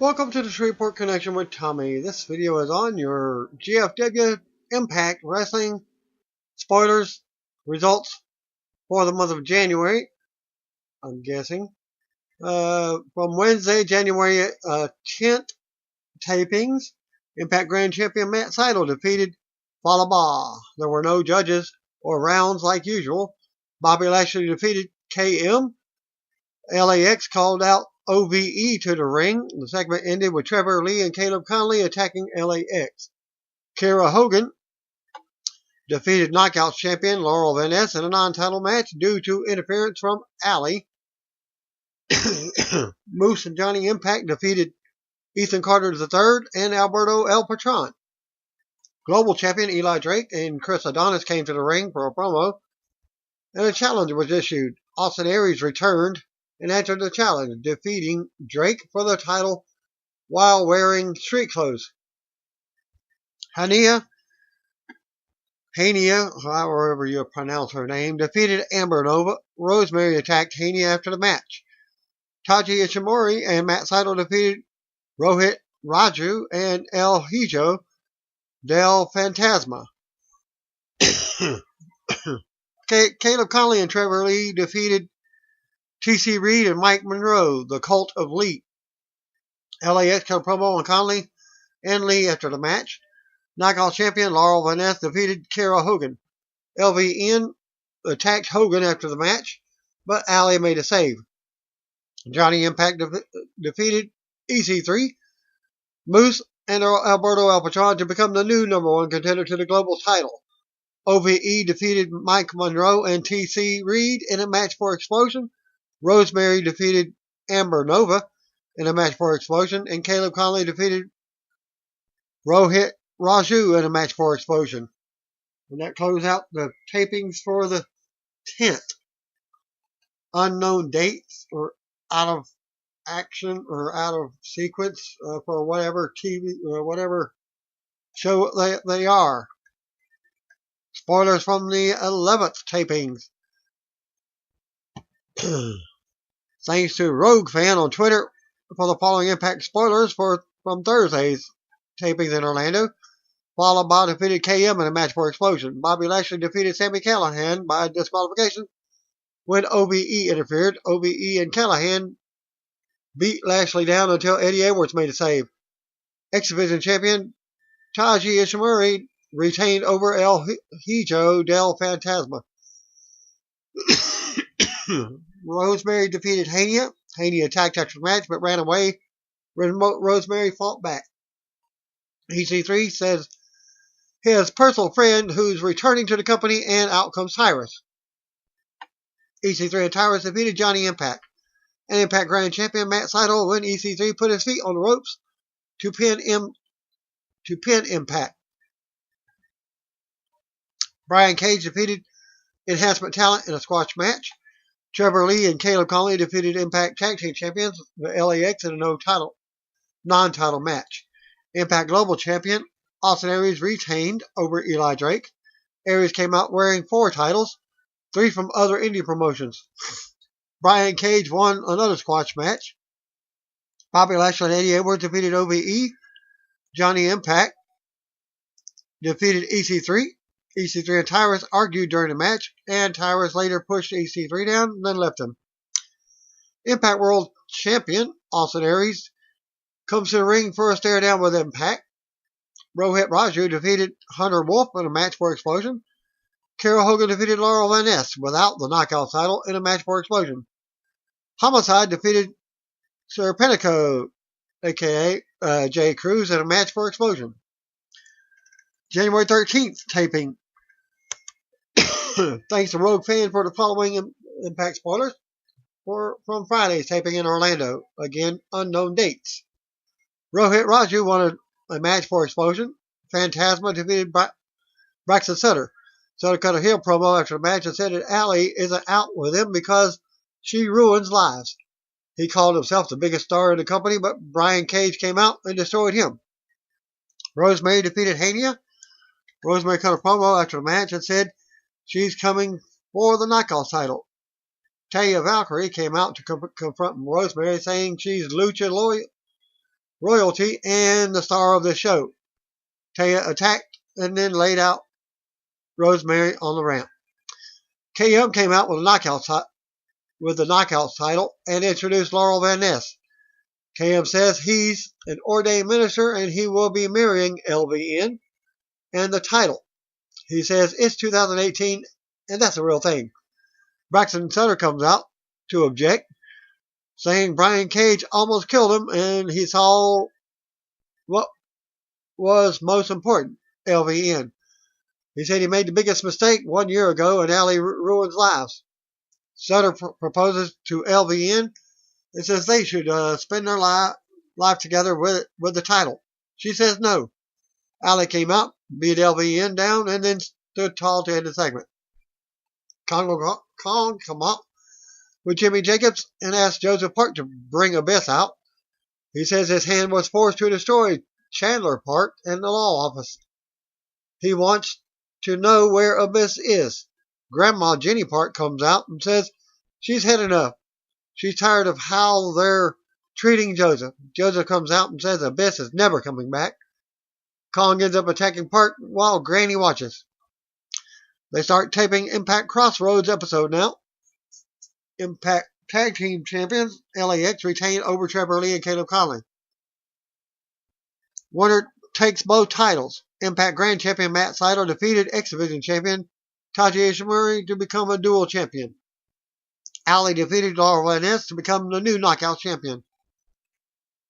Welcome to the Shreveport Connection with Tommy. This video is on your GFW Impact Wrestling spoilers results for the month of January, I'm guessing. From Wednesday, January 10th tapings, Impact Grand Champion Matt Sydal defeated Falaba. There were no judges or rounds like usual. Bobby Lashley defeated KM. LAX called out OVE to the ring. The segment ended with Trevor Lee and Caleb Conley attacking LAX. Kiera Hogan defeated Knockouts champion Laurel Van Ness in a non-title match due to interference from Allie. Moose and Johnny Impact defeated Ethan Carter III and Alberto El Patron. Global champion Eli Drake and Chris Adonis came to the ring for a promo, and a challenge was issued. Austin Aries returned and answered the challenge, defeating Drake for the title while wearing street clothes. Hania, however you pronounce her name, defeated Amber Nova. Rosemary attacked Hania after the match. Taji Ishimori and Matt Sydal defeated Rohit Raju and El Hijo del Fantasma. Caleb Conley and Trevor Lee defeated TC Reed and Mike Monroe, the Cult of Lee. LAX cut a promo on Conley and Lee after the match. Knockout champion Laurel Van Ness defeated Kiera Hogan. LVN attacked Hogan after the match, but Allie made a save. Johnny Impact defeated EC3, Moose, and Alberto El Patron to become the new #1 contender to the global title. OVE defeated Mike Monroe and TC Reed in a match for Explosion. Rosemary defeated Amber Nova in a match for Explosion, and Caleb Conley defeated Rohit Raju in a match for Explosion. And that closed out the tapings for the 10th. Unknown dates or out of action or out of sequence for whatever TV or whatever show they are. Spoilers from the 11th tapings. Thanks to Rogue Fan on Twitter for the following Impact spoilers from Thursday's tapings in Orlando. Falaba defeated KM in a match for Explosion. Bobby Lashley defeated Sami Callihan by disqualification when OVE interfered. OVE and Callihan beat Lashley down until Eddie Edwards made a save. X-Division champion Taji Ishimori retained over El Hijo del Fantasma. Rosemary defeated Hania. Hania attacked after the match but ran away when Rosemary fought back. EC3 says his personal friend who's returning to the company, and out comes Tyrus. EC3 and Tyrus defeated Johnny Impact. And Impact Grand Champion Matt Sydal when EC3 put his feet on the ropes to pin Impact. Brian Cage defeated Enhancement Talent in a squash match. Trevor Lee and Caleb Conley defeated Impact Tag Team Champions, the LAX, in a non-title match. Impact Global Champion Austin Aries retained over Eli Drake. Aries came out wearing 4 titles, 3 from other indie promotions. Brian Cage won another squash match. Bobby Lashley and Eddie Edwards defeated OVE. Johnny Impact defeated EC3. EC3 and Tyrus argued during the match, and Tyrus later pushed EC3 down and then left him. Impact World Champion Austin Aries comes to the ring for a stare down with Impact. Rohit Raju defeated Hunter Wolf in a match for Explosion. Kiera Hogan defeated Laurel Van Ness without the knockout title in a match for Explosion. Homicide defeated Serpentico, a.k.a. Jay Cruz, in a match for Explosion. January 13th taping. Thanks to Rogue Fan for the following Impact spoilers from Friday's taping in Orlando. Again, unknown dates. Rohit Raju won a match for Explosion. Phantasma defeated Braxton Sutter. Sutter cut a heel promo after the match and said that Allie isn't out with him because she ruins lives. He called himself the biggest star in the company, but Brian Cage came out and destroyed him. Rosemary defeated Hania. Rosemary cut a promo after the match and said she's coming for the knockout title. Taya Valkyrie came out to confront Rosemary, saying she's lucha royalty and the star of the show. Taya attacked and then laid out Rosemary on the ramp. KM came out with the knockout title and introduced Laurel Van Ness. KM says he's an ordained minister and he will be marrying LVN and the title. He says it's 2018 and that's a real thing. Braxton Sutter comes out to object, saying Brian Cage almost killed him and he saw what was most important, LVN. He said he made the biggest mistake 1 year ago and Allie ruins lives. Sutter proposes to LVN and says they should spend their life together with the title. She says no. Allie came out, beat LVN down, and then stood tall to end the segment. Kong come up with Jimmy Jacobs and asked Joseph Park to bring Abyss out. He says his hand was forced to destroy Chandler Park and the law office. He wants to know where Abyss is. Grandma Jenny Park comes out and says she's had enough. She's tired of how they're treating Joseph. Joseph comes out and says Abyss is never coming back. Kong ends up attacking Park while Granny watches. They start taping Impact Crossroads episode now. Impact Tag Team Champions LAX retain over Trevor Lee and Caleb Conley. Winner takes both titles. Impact Grand Champion Matt Sydal defeated X Division Champion Taji Ishimori to become a dual champion. Allie defeated Laurel Van Ness to become the new Knockout Champion.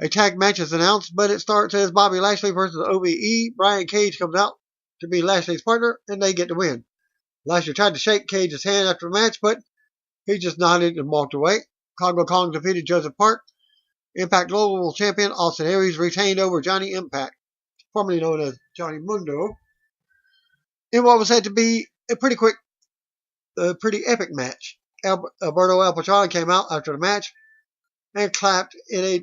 A tag match is announced, but it starts as Bobby Lashley versus OVE. Brian Cage comes out to be Lashley's partner, and they get the win. Lashley tried to shake Cage's hand after the match, but he just nodded and walked away. Congo Kong defeated Joseph Park. Impact Global Champion Austin Aries retained over Johnny Impact, formerly known as Johnny Mundo, in what was said to be a pretty epic match. Alberto El Patron came out after the match and clapped in a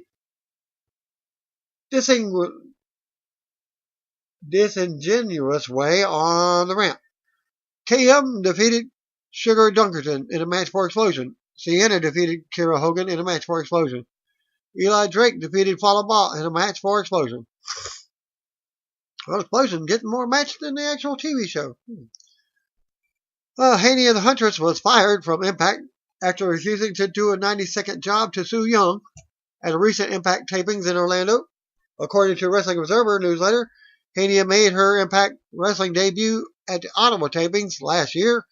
disingenuous way on the ramp. KM defeated Sugar Dunkerton in a match for Explosion. Sienna defeated Kira Hogan in a match for Explosion. Eli Drake defeated Falaba in a match for Explosion. Well, Explosion getting more matches than the actual TV show. Haney and the Huntress was fired from Impact after refusing to do a 90-second job to Sue Young at a recent Impact tapings in Orlando. According to Wrestling Observer newsletter, Haney made her Impact Wrestling debut at the Ottawa tapings last year,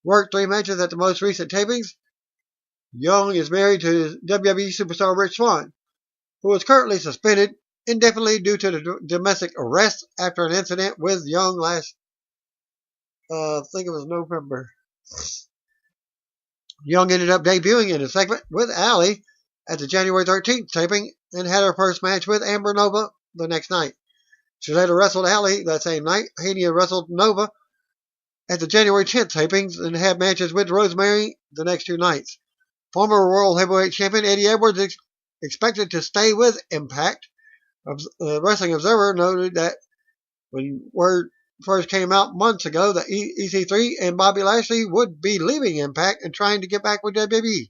worked 3 matches at the most recent tapings. Young is married to WWE superstar Rich Swann, who is currently suspended indefinitely due to the domestic arrest after an incident with Young last, I think it was November. Young ended up debuting in a segment with Allie at the January 13th taping and had her first match with Amber Nova the next night. She later wrestled Allie that same night. Haney wrestled Nova at the January 10th tapings and had matches with Rosemary the next 2 nights. Former World Heavyweight Champion Eddie Edwards expected to stay with Impact. Wrestling Observer noted that when word first came out months ago that EC3 and Bobby Lashley would be leaving Impact and trying to get back with WWE.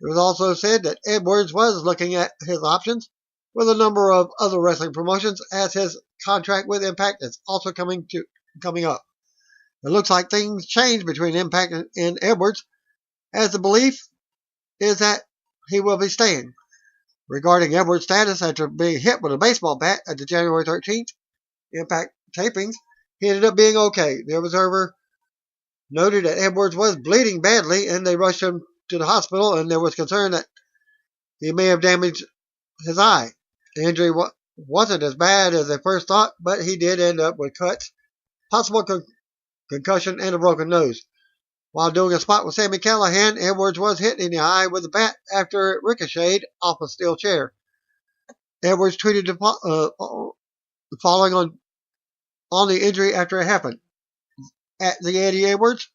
It was also said that Edwards was looking at his options with a number of other wrestling promotions as his contract with Impact is also coming up. It looks like things changed between Impact and Edwards, as the belief is that he will be staying. Regarding Edwards' status after being hit with a baseball bat at the January 13th Impact tapings, he ended up being okay. The Observer noted that Edwards was bleeding badly and they rushed him to the hospital, and there was concern that he may have damaged his eye. The injury wasn't as bad as they first thought, but he did end up with cuts, possible concussion, and a broken nose. While doing a spot with Sami Callihan, Edwards was hit in the eye with a bat after it ricocheted off a steel chair. Edwards tweeted following on the injury after it happened. At the Eddie Edwards,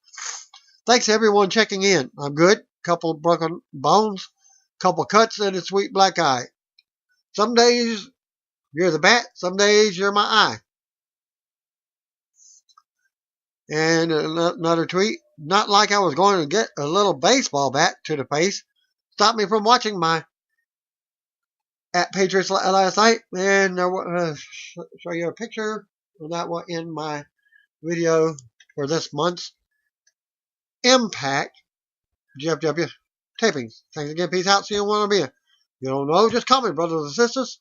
thanks to everyone checking in. I'm good. Couple broken bones, couple cuts, and a sweet black eye. Some days you're the bat, some days you're my eye. And another tweet, not like I was going to get a little baseball bat to the face. Stop me from watching my at Patriots last night, and show you a picture of that one in my video for this month's Impact GFW tapings. Thanks again. Peace out. See you when I be. You don't know, just comment, brothers and sisters.